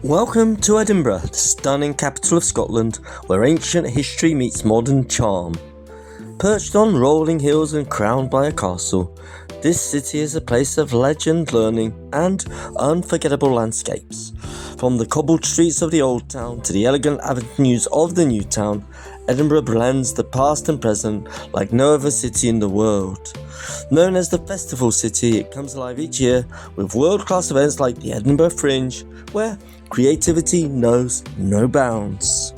Welcome to Edinburgh, the stunning capital of Scotland, where ancient history meets modern charm. Perched on rolling hills and crowned by a castle, this city is a place of legend, learning and unforgettable landscapes. From the cobbled streets of the Old Town to the elegant avenues of the New Town, Edinburgh blends the past and present like no other city in the world. Known as the Festival City, it comes alive each year with world-class events like the Edinburgh Fringe, where creativity knows no bounds.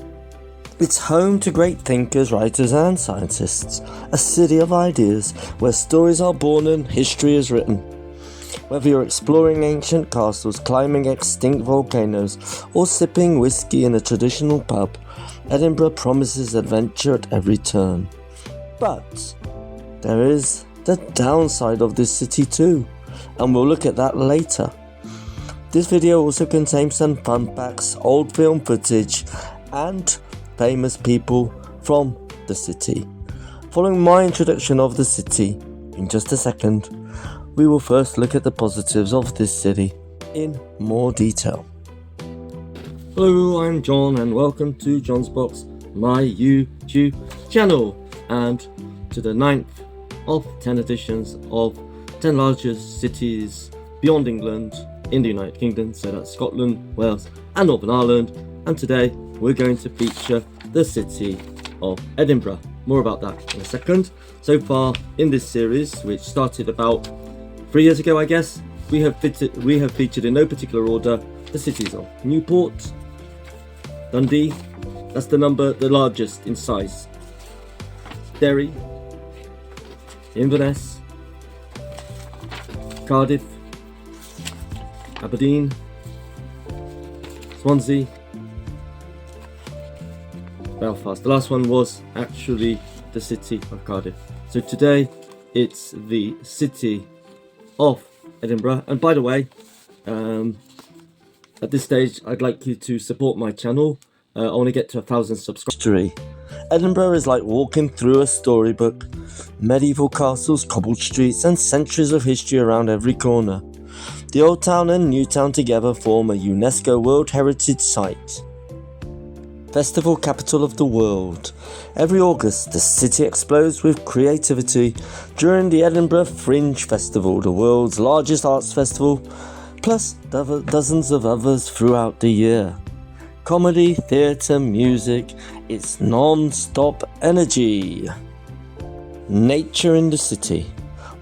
It's home to great thinkers, writers and scientists, a city of ideas where stories are born and history is written. Whether you're exploring ancient castles, climbing extinct volcanoes, or sipping whiskey in a traditional pub, Edinburgh promises adventure at every turn. But there is the downside of this city too, and we'll look at that later. This video also contains some fun facts, old film footage, and famous people from the city. Following my introduction of the city, in just a second, we will first look at the positives of this city in more detail. Hello, I'm John and welcome to John's Box, my YouTube channel, and to the 9th of 10 editions of 10 largest cities beyond England in the United Kingdom, so that's Scotland, Wales and Northern Ireland, and today we're going to feature the city of Edinburgh. More about that in a second. So far in this series, which started about 3 years ago I guess, we have featured in no particular order the cities of Newport, Dundee, that's the largest in size, Derry, Inverness, Cardiff, Aberdeen, Swansea, Belfast. The last one was actually the city of Cardiff. So today it's the city of Edinburgh. And by the way, at this stage I'd like you to support my channel. I want to get to 1,000 subscribers. Edinburgh is like walking through a storybook. Medieval castles, cobbled streets and centuries of history around every corner. The Old Town and New Town together form a UNESCO World Heritage Site. Festival capital of the world. Every August, the city explodes with creativity during the Edinburgh Fringe Festival, the world's largest arts festival, plus dozens of others throughout the year. Comedy, theatre, music, it's non-stop energy. Nature in the city.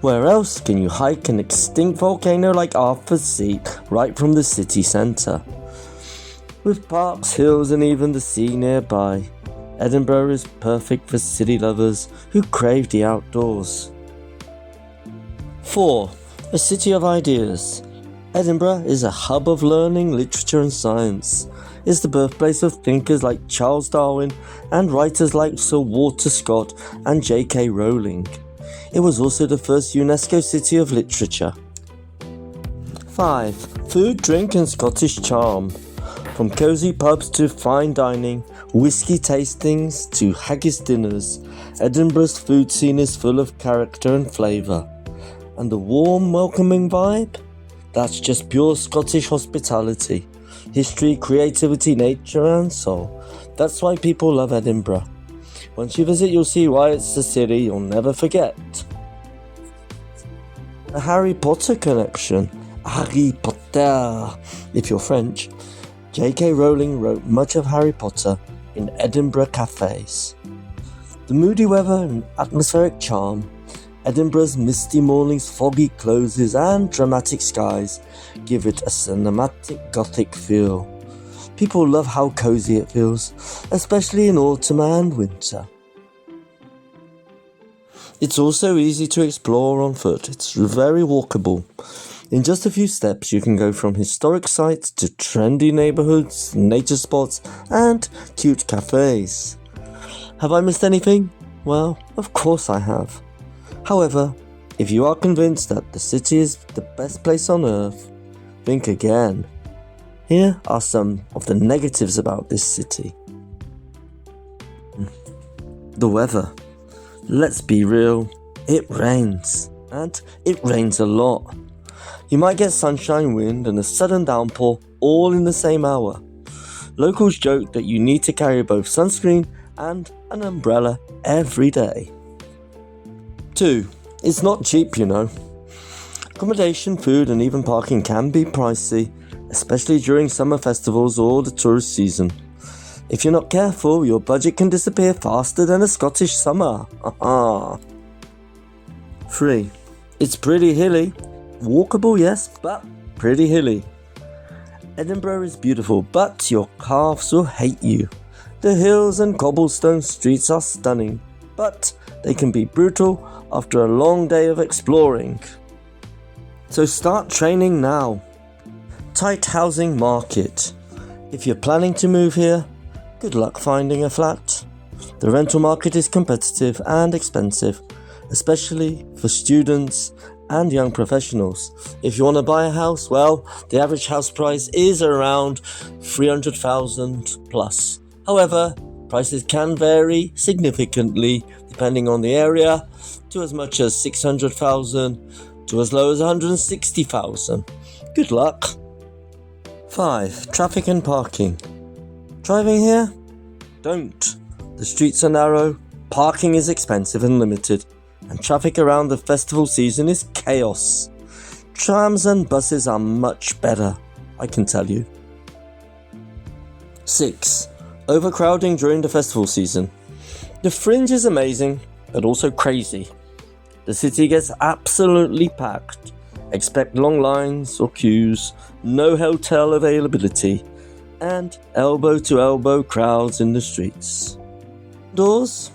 Where else can you hike an extinct volcano like Arthur's Seat right from the city centre? With parks, hills and even the sea nearby, Edinburgh is perfect for city lovers who crave the outdoors. 4. A city of ideas. Edinburgh is a hub of learning, literature and science. It's the birthplace of thinkers like Charles Darwin and writers like Sir Walter Scott and J.K. Rowling. It was also the first UNESCO City of Literature. 5. Food, drink and Scottish charm. From cosy pubs to fine dining, whiskey tastings to haggis dinners, Edinburgh's food scene is full of character and flavour. And the warm, welcoming vibe? That's just pure Scottish hospitality. History, creativity, nature and soul. That's why people love Edinburgh. Once you visit, you'll see why it's a city you'll never forget. A Harry Potter connection. Harry Potter, if you're French. J.K. Rowling wrote much of Harry Potter in Edinburgh cafes. The moody weather and atmospheric charm, Edinburgh's misty mornings, foggy closes and dramatic skies give it a cinematic gothic feel. People love how cozy it feels, especially in autumn and winter. It's also easy to explore on foot. It's very walkable. In just a few steps you can go from historic sites to trendy neighbourhoods, nature spots and cute cafes. Have I missed anything? Well, of course I have. However, if you are convinced that the city is the best place on earth, think again. Here are some of the negatives about this city. The weather. Let's be real, it rains, and it rains a lot. You might get sunshine, wind and a sudden downpour all in the same hour. Locals joke that you need to carry both sunscreen and an umbrella every day. 2. It's not cheap, you know. Accommodation, food and even parking can be pricey, especially during summer festivals or the tourist season. If you're not careful, your budget can disappear faster than a Scottish summer. 3. It's pretty hilly. Walkable, yes, but pretty hilly. Edinburgh is beautiful, but your calves will hate you. The hills and cobblestone streets are stunning, but they can be brutal after a long day of exploring. So start training now. Tight housing market. If you're planning to move here, good luck finding a flat. The rental market is competitive and expensive, especially for students and young professionals. If you want to buy a house, well, the average house price is around 300,000 plus. However, prices can vary significantly depending on the area, to as much as 600,000 to as low as 160,000. Good luck. 5. Traffic and parking. Driving here? Don't. The streets are narrow, parking is expensive and limited, and traffic around the festival season is chaos. Trams and buses are much better, I can tell you. 6. Overcrowding during the festival season. The Fringe is amazing, but also crazy. The city gets absolutely packed. Expect long lines or queues, no hotel availability, and elbow-to-elbow crowds in the streets. Doors?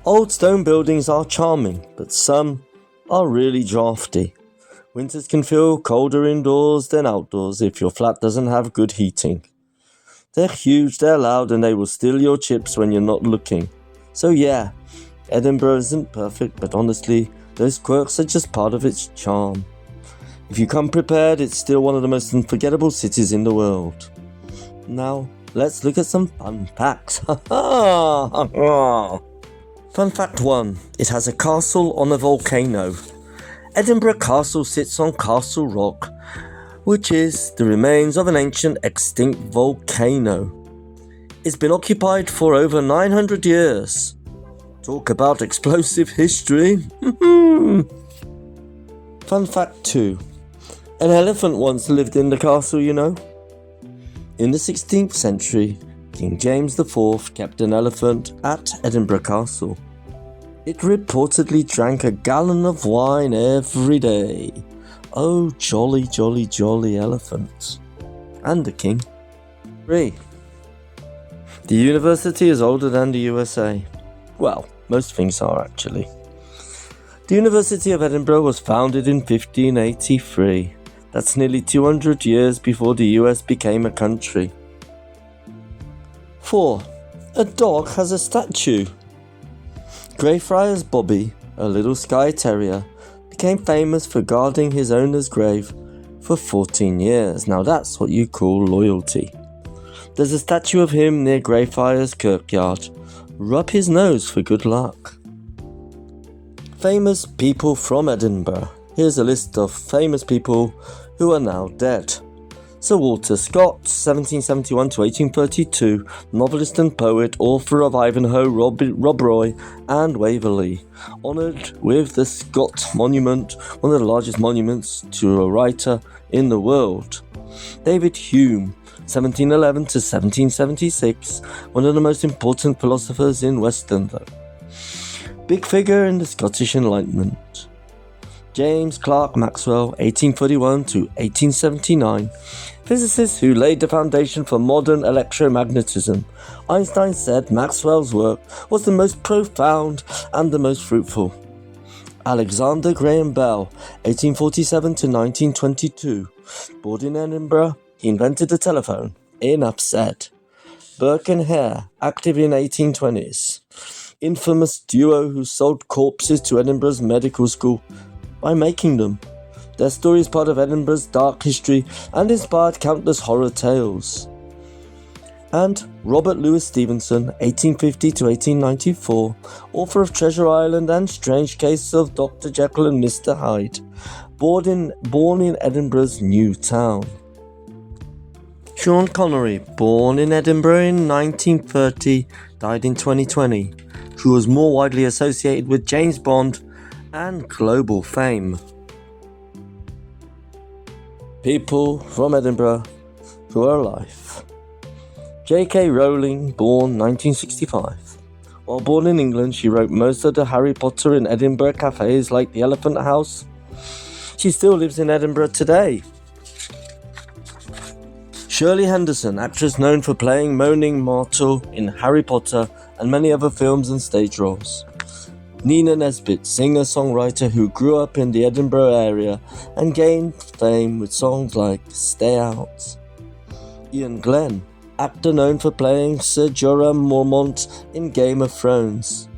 Old stone buildings are charming, but some are really drafty. Winters can feel colder indoors than outdoors if your flat doesn't have good heating. They're huge, they're loud, and they will steal your chips when you're not looking. So yeah, Edinburgh isn't perfect, but honestly, those quirks are just part of its charm. If you come prepared, it's still one of the most unforgettable cities in the world. Now, let's look at some fun facts. Fun fact 1. It has a castle on a volcano. Edinburgh Castle sits on Castle Rock, which is the remains of an ancient extinct volcano. It's been occupied for over 900 years. Talk about explosive history. Fun fact 2. An elephant once lived in the castle, you know. In the 16th century, King James IV kept an elephant at Edinburgh Castle. It reportedly drank a gallon of wine every day. Oh, jolly, jolly, jolly elephant. And the king. 3. The university is older than the USA. Well, most things are actually. The University of Edinburgh was founded in 1583. That's nearly 200 years before the US became a country. 4. A dog has a statue. Greyfriars Bobby, a little Skye Terrier, became famous for guarding his owner's grave for 14 years. Now that's what you call loyalty. There's a statue of him near Greyfriars Kirkyard. Rub his nose for good luck. Famous people from Edinburgh. Here's a list of famous people who are now dead. Sir Walter Scott, 1771 to 1832, novelist and poet, author of Ivanhoe, Rob Roy and Waverley. Honoured with the Scott Monument, one of the largest monuments to a writer in the world. David Hume, 1711 to 1776, one of the most important philosophers in Western though. Big figure in the Scottish Enlightenment. James Clerk Maxwell, 1841 to 1879, physicist who laid the foundation for modern electromagnetism. Einstein said Maxwell's work was the most profound and the most fruitful. Alexander Graham Bell, 1847 to 1922, born in Edinburgh, he invented the telephone. Enough said. Burke and Hare, active in 1820s. Infamous duo who sold corpses to Edinburgh's medical school by making them. Their story is part of Edinburgh's dark history and inspired countless horror tales. And Robert Louis Stevenson, 1850 to 1894, author of Treasure Island and Strange Case of Dr. Jekyll and Mr. Hyde, born in Edinburgh's New Town. Sean Connery, born in Edinburgh in 1930, died in 2020, who was more widely associated with James Bond and global fame. People from Edinburgh who are alive. J.K. Rowling, born 1965. While born in England, she wrote most of the Harry Potter in Edinburgh cafes like the Elephant House. She still lives in Edinburgh today. Shirley Henderson, actress known for playing Moaning Myrtle in Harry Potter and many other films and stage roles. Nina Nesbitt, singer-songwriter who grew up in the Edinburgh area and gained fame with songs like Stay Out. Ian Glenn, actor known for playing Ser Jorah Mormont in Game of Thrones.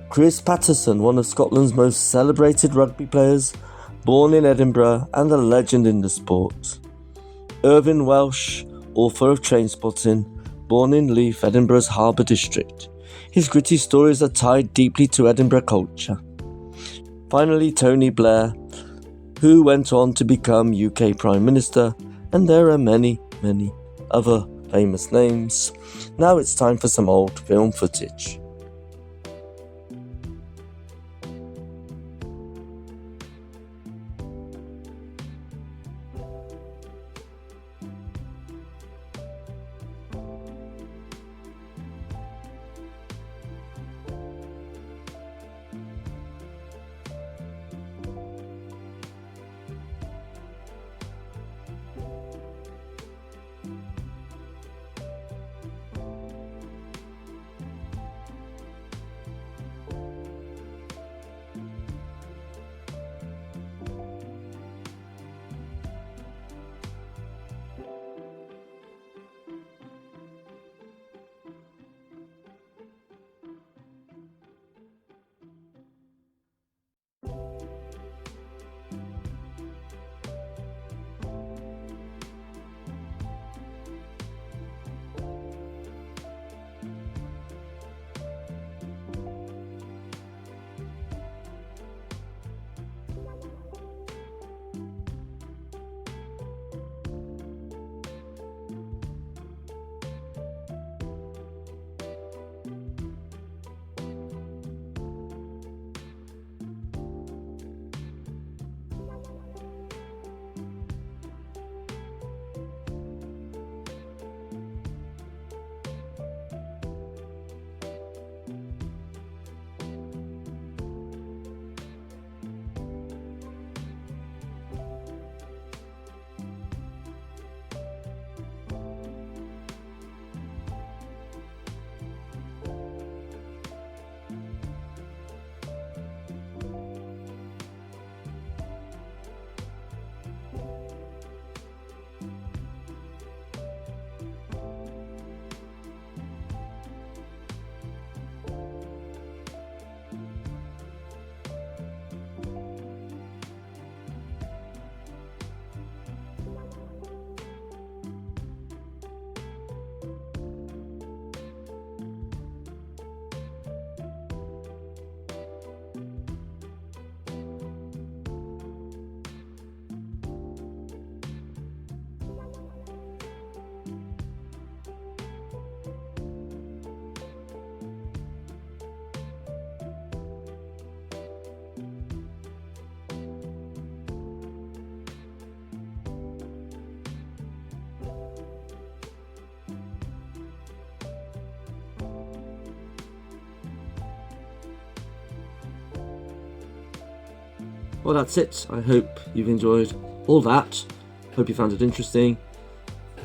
Chris Patterson, one of Scotland's most celebrated rugby players, born in Edinburgh and a legend in the sport. Irvine Welsh, author of Trainspotting, born in Leith, Edinburgh's Harbour District. His gritty stories are tied deeply to Edinburgh culture. Finally, Tony Blair, who went on to become UK Prime Minister, and there are many, many other famous names. Now it's time for some old film footage. Well, that's it. I hope you've enjoyed all that. Hope you found it interesting.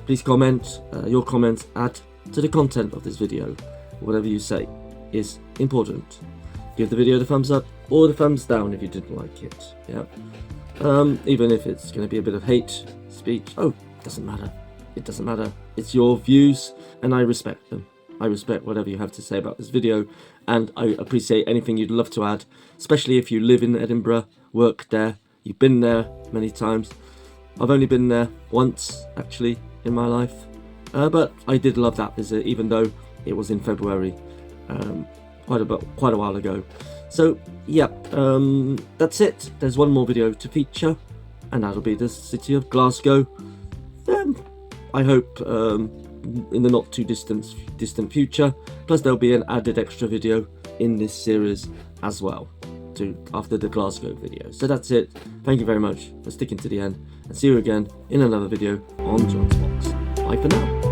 Please comment. Your comments add to the content of this video. Whatever you say is important. Give the video the thumbs up or the thumbs down if you didn't like it. Yeah. Even if it's going to be a bit of hate speech. Oh, doesn't matter. It doesn't matter. It's your views and I respect them. I respect whatever you have to say about this video, and I appreciate anything you'd love to add, especially if you live in Edinburgh, work there, you've been there many times. I've only been there once, actually, in my life, but I did love that visit, even though it was in February, quite a while ago. So yeah, that's it. There's one more video to feature, and that'll be the city of Glasgow. I hope in the not too distant future. Plus there'll be an added extra video in this series as well, after the Glasgow video. So that's it. Thank you very much for sticking to the end, and see you again in another video on John's Box. Bye for now.